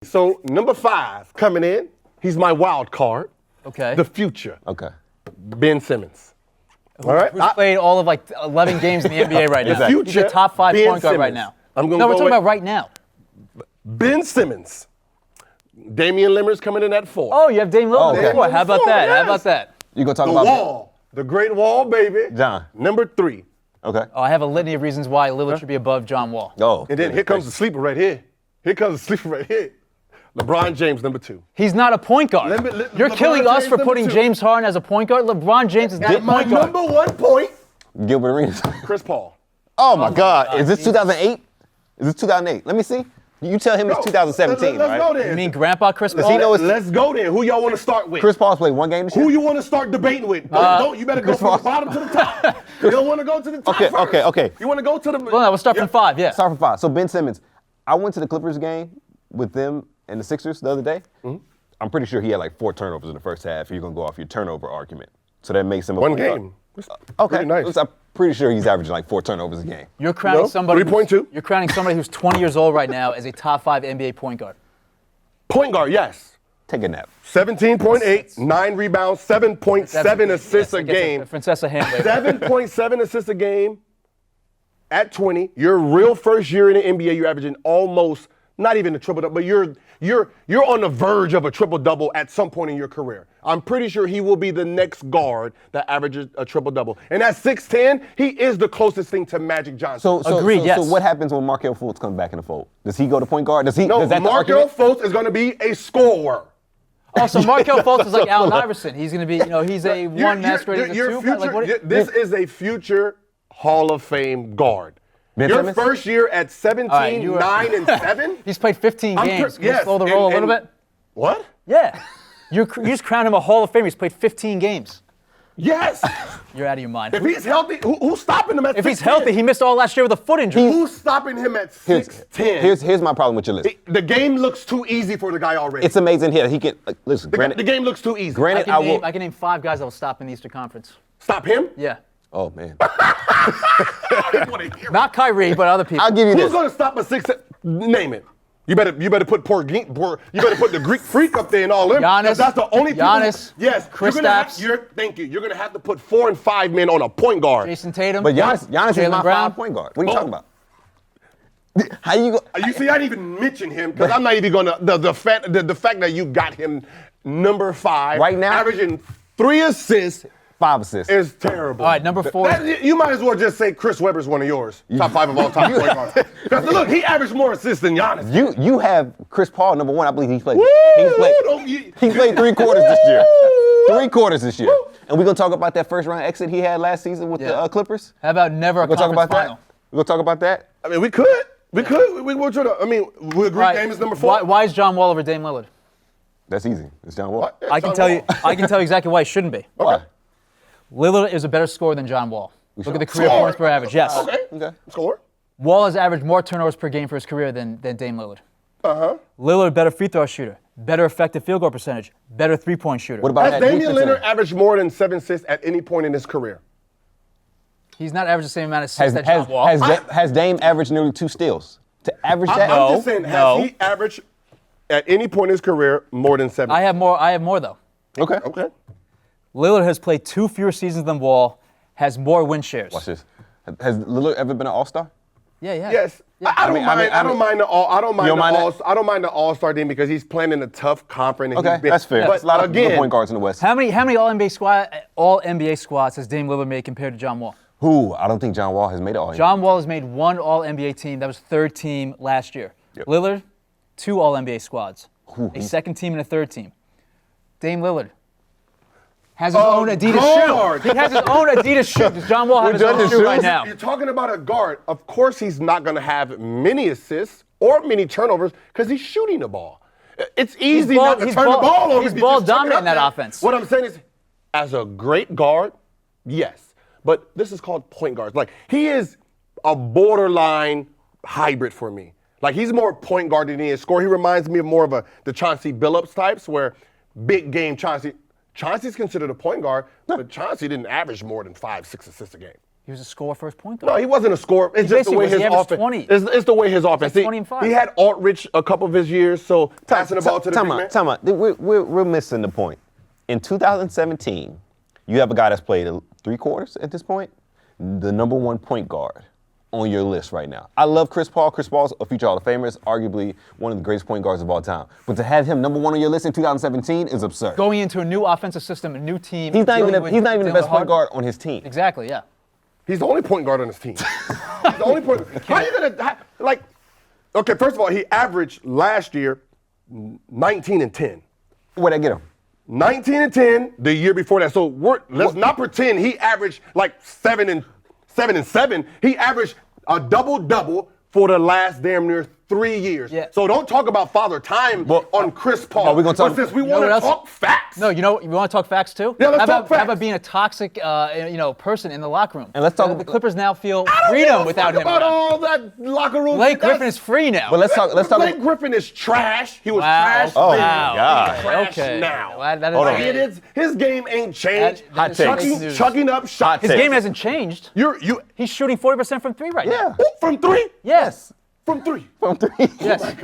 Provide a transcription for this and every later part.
So number 5 coming in, he's my wild card. Okay. The future. Okay. Ben Simmons. All right. Who's played all of like 11 games in the NBA right now. The future. He's a top 5 Ben point guard right Simmons. now. I'm gonna no, we're go talking with about right now. Ben Simmons. Damian Lillard's coming in at 4. Oh, you have Dame Lillard. okay. Boy, how about Four, that? yes. How about that? You gonna talk The about wall. The great wall, baby. John. Number 3. Okay. Oh, I have a litany of reasons why Lillard should be above John Wall. Oh. And then here comes the sleeper right here. Here comes the sleeper right here. LeBron James, number 2. He's not a point guard. You're LeBron killing us James, for number putting 2. James Harden as a point guard. LeBron James is not a At my point guard. number 1 point, Gilbert Arenas. Chris Paul. Oh my God. God. Is this 2008? Is this 2008? Let me see. You tell him it's 2017, Let's right? go there. You mean Grandpa Chris Paul? he know it's- Let's go there. Who y'all want to start with? Chris Paul's played one game this year. Who you want to start debating with? Don't. You better go Chris from the Paul. bottom to the top. You don't want to go to the top Okay, first. okay. You want to go to the... Well, no, we'll start from 5, yeah. Start from 5. So Ben Simmons, I went to the Clippers game with them and the Sixers the other day. Mm-hmm. I'm pretty sure he had like 4 turnovers in the first half. If you're gonna go off your turnover argument, so that makes him a One point guard. game. That's Okay, pretty nice. I'm pretty sure he's averaging like 4 turnovers a game. You're crowning No, somebody. 3.2. You're crowning somebody who's 20 years old right now as a top 5 NBA point guard. Point guard, yes. Take a nap. 17.8, 9 rebounds, 7.7 assists a game. Francesa hand 7.7 assists a game at 20. Your real first year in the NBA, you're averaging almost, not even a triple-double, but you're on the verge of a triple-double at some point in your career. I'm pretty sure he will be the next guard that averages a triple-double. And at 6'10", he is the closest thing to Magic Johnson. Agreed, yes. So what happens when Markelle Fultz comes back in the fold? Does he go to point guard? Does No, that the Markelle argument? Fultz is going to be a scorer. Oh, so Markelle Fultz is like Allen Iverson. He's going to be, he's a You're- one masquerading as a your 2. future- Like, what, this is a future Hall of Fame guard. Ben Your Simmons? first year at 17, right, you are- 9, and 7? he's played 15 I'm games. per- Can you yes, slow the and- roll a little and- bit? What? Yeah. You just crowned him a Hall of Famer. He's played 15 games. Yes. You're out of your mind. If he's healthy, who's stopping him at 6'10"? If he's healthy, he missed all last year with a foot injury. Who's stopping him at 6'10"? Here's my problem with your list. The game looks too easy for the guy already. It's amazing here. He can listen. the Granted, game looks too easy. granted, I can name 5 guys that will stop in the Eastern Conference. Stop him? Yeah. Oh man. Not Kyrie, but other people. I'll give you Who's this. going to stop a 6'10"? Name it. You better put you better put the Greek freak up there and all them. Giannis. That's the only people. Giannis. Yes. Kristaps. Thank you. You're gonna have to put 4 and 5 men on a point guard. Jason Tatum. But Giannis is Jaylen my Brown. 5 point guard. What are you Oh. talking about? How you go? You see, I didn't even mention him because I'm not even gonna the fact that you got him number 5 Right now? averaging 3 assists 5 assists. is terrible. All right, number 4. You might as well just say Chris Webber's one of yours. Top 5 of all time point guards. 'Cause look, he averaged more assists than Giannis. You have Chris Paul number 1. I believe he's played. Woo! He's played 3 quarters this year. 3 quarters this year. And we're gonna talk about that first round exit he had last season with the Clippers. How about never a We're gonna talk conference about final? that. We're gonna talk about that. I mean, we could. We will try to. I mean, we agree. Right. Game is number 4. Why is John Wall over Dame Lillard? That's easy. It's John Wall. Yeah, I can John tell Wall. you. I can tell you exactly why it shouldn't be. Why? Lillard is a better scorer than John Wall. Look at the career Score. points per average. Yes. Okay. Score. Wall has averaged more turnovers per game for his career than Dame Lillard. Lillard, better free throw shooter, better effective field goal percentage, better 3-point shooter. What about Has that Damian defensive Lillard end? averaged more than 7 assists at any point in his career? He's not averaging the same amount of Has, assists that John Wall. has Dame averaged nearly 2 steals? To average that? I'm just saying, no. has he averaged at any point in his career more than 7? I have more though. Okay. Okay. Lillard has played 2 fewer seasons than Wall, has more win shares. Watch this. Has Lillard ever been an All-Star? Yeah. Yes. I don't mind the All-Star team because he's playing in a tough conference. and Okay, he's been- that's fair. But There's a lot of good again, point guards in the West. How many All NBA squads has Dame Lillard made compared to John Wall? Who? I don't think John Wall has made it all. John Wall has made 1 All NBA team. That was 3rd team last year. Yep. Lillard, 2 All NBA squads, Ooh, a 2nd team and a 3rd team. Dame Lillard has his own Adidas guard. shoe. He has his own Adidas shoe. Does John Wall have his done own this shoe shoe. right now? You're talking about a guard. Of course, he's not going to have many assists or many turnovers because he's shooting the ball. It's easy ball- not to he's turn ball- the ball over. he's if you ball just chuck it dominant up in that there. offense. What I'm saying is, as a great guard, yes. But this is called point guards. Like, he is a borderline hybrid for me. Like, he's more point guard than he is scorer. He reminds me of more of the Chauncey Billups types where big game Chauncey's considered a point guard, but Chauncey didn't average more than 5-6 assists a game. He was a scorer first point guard. No, he wasn't a scorer. It's just the basically way was. his He averaged offense. 20. It's the way his offense. like 20 and 5. He had Aldridge a couple of his years, so passing the ball to the big man. Time out. We're missing the point. In 2017, you have a guy that's played 3 quarters at this point, the number 1 point guard on your list right now. I love Chris Paul. Chris Paul's a future Hall of Famer, arguably one of the greatest point guards of all time. But to have him number 1 on your list in 2017 is absurd. Going into a new offensive system, a new team. He's not even the dealing best with point guard on his team. Exactly, yeah. He's the only point guard on his team. He's the only point. How you gonna like? Okay, first of all, he averaged last year 19 and 10. Where'd I get him? 19 and 10 the year before that. So let's not pretend he averaged like 7 and 7. He averaged a double-double for the last damn near 3 years. Yeah. So don't talk about father time on Chris Paul. Are we gonna talk- But since we You know want to what else? talk facts. No, you want to talk facts too? Yeah, let's how talk about, How facts. about being a toxic, person in the locker room? And let's talk- The Clippers now feel I don't freedom give a without fuck him. about around. all that locker room. Blake shit. Griffin is free now. But let's talk. Blake Griffin is trash. He was Wow. trash. Oh, then. God. He's trash Okay. now. Well, that is Hold on. great. It is, his game ain't changed. That is Hot fake takes. news. Chucking up shots. His takes. game hasn't changed. You He's shooting 40% from 3 right now. Yeah. from 3? Yes. From 3. From 3. Yes.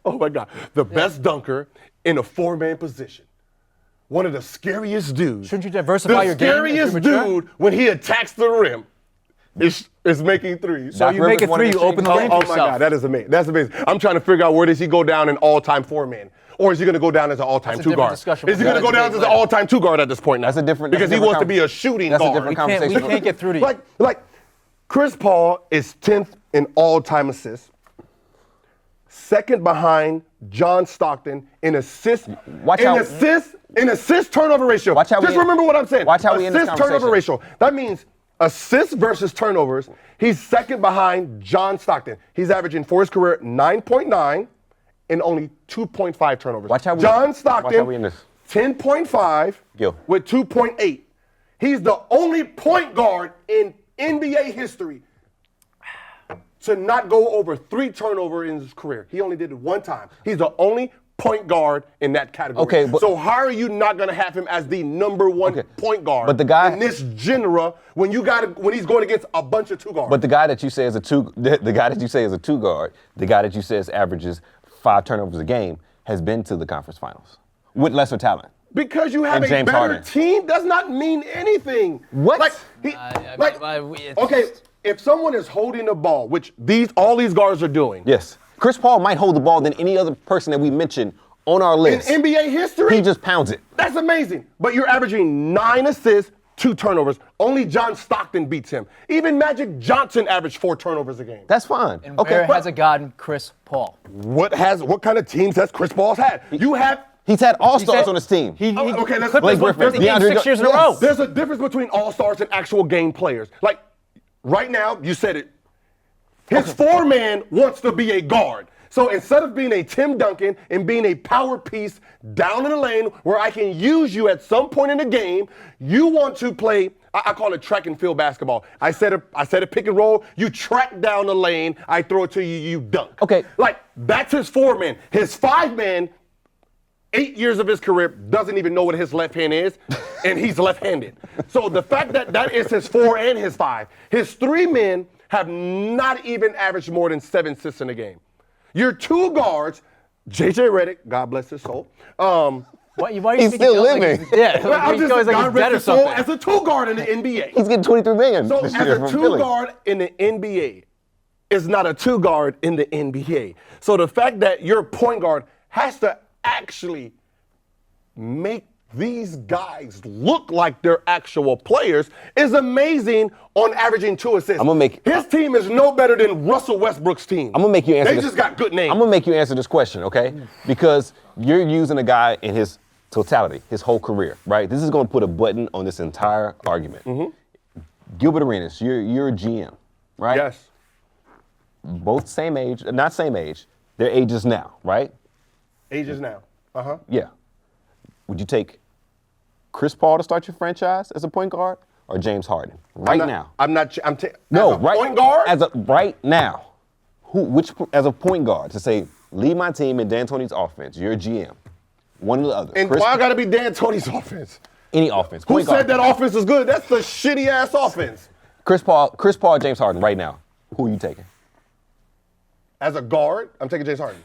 Oh my God. The best dunker in a 4-man position. One of the scariest dudes. Shouldn't you diversify your game as you The scariest mature? dude when he attacks the rim is making threes. So you make a 3, you open the lane for Oh my yourself. God, that is amazing. That's amazing. I'm trying to figure out where does he go down in all-time 4-man? Or is he going to go down as an all-time That's a 2 guard? different discussion. Is he going to go down as an all-time 2 guard at this point now? That's a different- Because that's a he wants to different be a shooting That's a guard. different We conversation. can't get through to you. Like Chris Paul is 10th in all-time assists, second behind John Stockton in assists. In assist turnover ratio. Watch how Just remember what I'm saying. Watch how we end this assist turnover conversation. ratio. That means assists versus turnovers. He's second behind John Stockton. He's averaging for his career 9.9 and only 2.5 turnovers. Watch how we- John watch Stockton, how we end this. 10.5 Gil. with 2.8. He's the only point guard in NBA history to not go over 3 turnovers in his career. He only did it 1 time. He's the only point guard in that category. Okay, but- so how are you not going to have him as the number 1 Okay, point guard but the guy- in this genre when he's going against a bunch of 2 guards? But the guy that you say is a 2 guard, the guy that you say averages 5 turnovers a game, has been to the conference finals with lesser talent. Because you have And a James better Harden. team does not mean anything. What? Okay, if someone is holding the ball, which all these guards are doing, Yes. Chris Paul might hold the ball than any other person that we mentioned on our in list. NBA history, He just pounds it. that's amazing. But you're averaging 9 assists, 2 turnovers. Only John Stockton beats him. Even Magic Johnson averaged 4 turnovers a game. That's fine. And Okay. where has it gotten Chris Paul? What kind of teams has Chris Paul's had? He's had all-stars said- on his team. Okay, let's Clippers Blake won Griffin, 50 games DeAndre 6 years in a Yes. row. There's a difference between all-stars and actual game players. Like, right now, you said it. His 4-man wants to be a guard. So instead of being a Tim Duncan and being a power piece down in the lane where I can use you at some point in the game, you want to play, I call it track and field basketball. I set a pick and roll, you track down the lane, I throw it to you, you dunk. Okay. Like, that's his 4-man. His 5-man, 8 years of his career, doesn't even know what his left hand is, and he's left-handed. So the fact that is his 4 and his 5. His 3 men have not even averaged more than 7 assists in a game. Your 2 guards, J.J. Reddick, God bless his soul. Why are you He's speaking still like living. Yeah, Well, I'm he just goes like God he's rest dead or his soul something. as a 2 guard in the NBA. He's getting $23 million So this as year a from 2 Philly. guard in the NBA is not a 2 guard in the NBA. So the fact that your point guard has to actually make these guys look like they're actual players is amazing on averaging 2 assists. His team is no better than Russell Westbrook's team. I'm gonna make you answer They this. just got good names. I'm gonna make you answer this question, okay? Because you're using a guy in his totality, his whole career, right? This is gonna put a button on this entire argument. Gilbert Arenas, you're a GM, right? Yes. Both same age, not same age. Their ages now, right? Ages now. Uh-huh. Yeah. Would you take Chris Paul to start your franchise as a point guard, or James Harden now? Point guard? Right now. As a point guard to say, lead my team in D'Antoni's offense. You're a GM. One of the others. And why I gotta be D'Antoni's offense? Any offense. Who Point said guard. that offense is good? That's the shitty ass offense. Chris Paul, James Harden right now. Who are you taking? As a guard, I'm taking James Harden.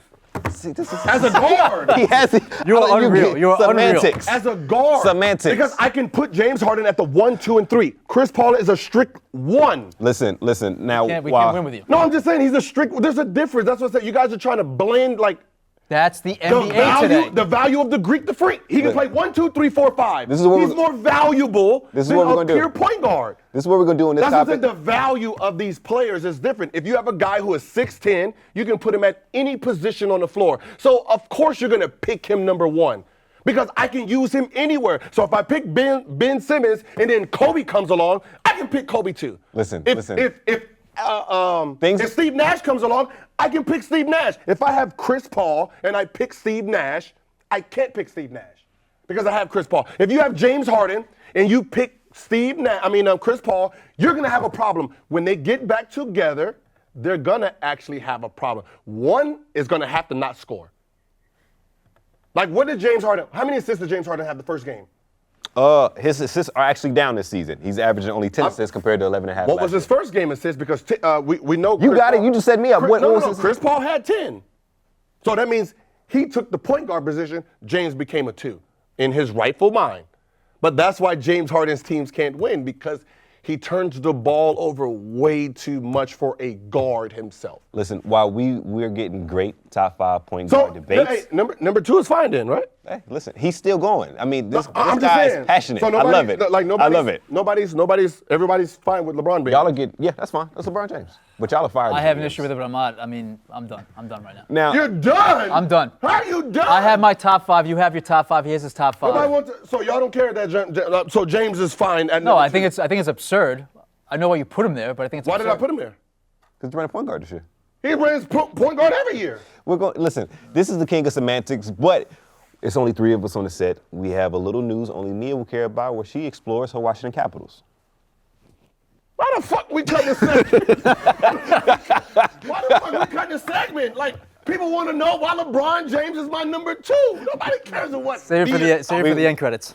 See, this is As a guard. he has it. You are unreal. You are unreal. semantics. As a guard. Semantics. Because I can put James Harden at the 1, 2, and 3. Chris Paul is a strict 1. Listen. Now, We can't win with you. No, I'm just saying he's a strict. There's a difference. That's what I said. You guys are trying to blend like That's the NBA today. the value of the Greek, the freak. He can play 1, 2, 3, 4, 5. This is what he's more valuable This is than what we're a gonna do. pure point guard. This is what we're gonna do in this That's what I'm topic. saying. The value of these players is different. If you have a guy who is 6'10", you can put him at any position on the floor. So of course you're gonna pick him number 1. Because I can use him anywhere. So if I pick Ben Simmons and then Kobe comes along, I can pick Kobe too. Listen. If Steve Nash comes along, I can pick Steve Nash. If I have Chris Paul and I pick Steve Nash, I can't pick Steve Nash because I have Chris Paul. If you have James Harden and you pick Chris Paul, you're gonna have a problem. When they get back together, they're gonna actually have a problem. One is gonna have to not score. Like what did James Harden, how many assists did James Harden have the first game? His assists are actually down this season. He's averaging only 10 assists compared to 11.5. What was his first game assist? Because we know You Chris got it. Paul- You just set me up. What was his- Chris Paul had 10. So that means he took the point guard position. James became a 2 in his rightful mind. But that's why James Harden's teams can't win because he turns the ball over way too much for a guard himself. Listen, while we're getting great top 5 point So guard debates. hey, number 2 is fine then, right? Hey, listen, he's still going. I mean, this I'm just guy saying. is passionate. So I love it. Like I love it. Everybody's fine with LeBron being. Y'all are getting, yeah, that's fine. That's LeBron James. But y'all are fired. I have an issue with it, but I'm not. I mean, I'm done. I'm done right now. Now, You're done. I'm done. How are you done? I have my top 5. You have your top 5. He has his top 5. Nobody wants to, so y'all don't care that so James is fine at No, number I 2. think it's absurd. I know why you put him there, but I think it's Why absurd. did I put him there? because he's running point guard this year. He runs point guard every year. We're going. Listen, this is the king of semantics, but it's only 3 of us on the set. We have a little news only Nia will care about, where she explores her Washington Capitals. Why the fuck we cut this segment? Why the fuck we cut this segment? Like, people want to know why LeBron James is my number 2. Nobody cares what. Save it for the end credits.